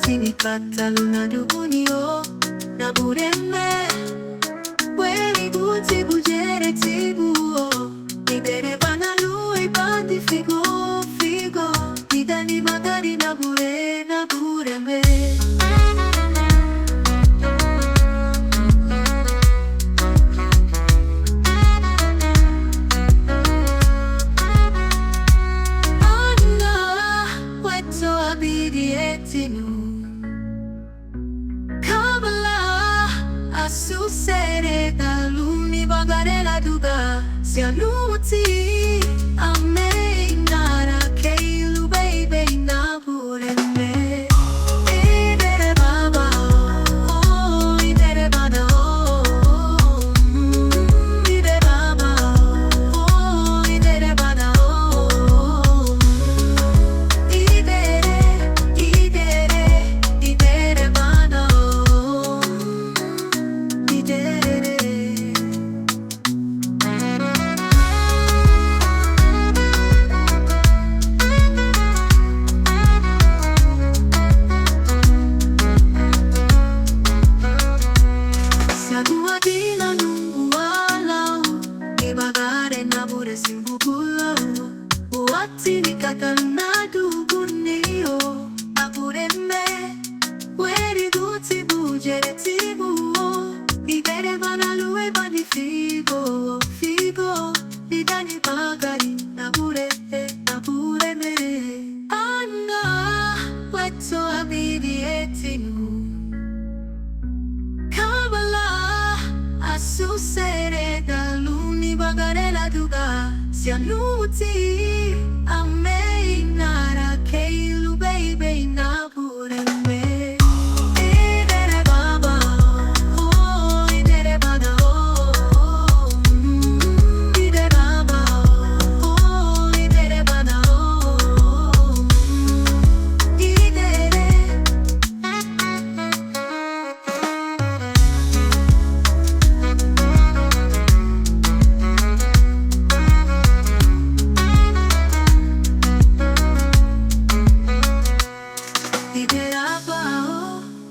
watinikata lunadubunio na bureme weli buti bujere tibuo idere bana lui bandi figo figo idani magari na bureme Susere taluni bagare la duga sia luti a me nara che ilu baby na pure me idere baba oh idere baba oh idere baba oh idere baba oh idere baba Watinikata lunadubunio abureme weli buti bujere tibuo idere bana lui bani figo figo idani magari na bureme Anna weto abidi etinu Kabala asusere daluni bagare la duga sia luti a me nara che ilu baby na pure me idere baba oh idere baba oh idere baba oh idere baba oh idere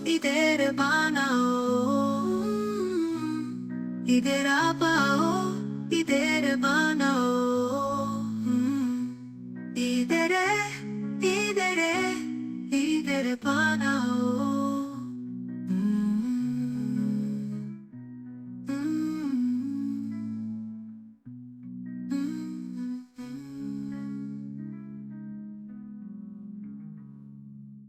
idere bana oh idere bao idere bana oh idere bana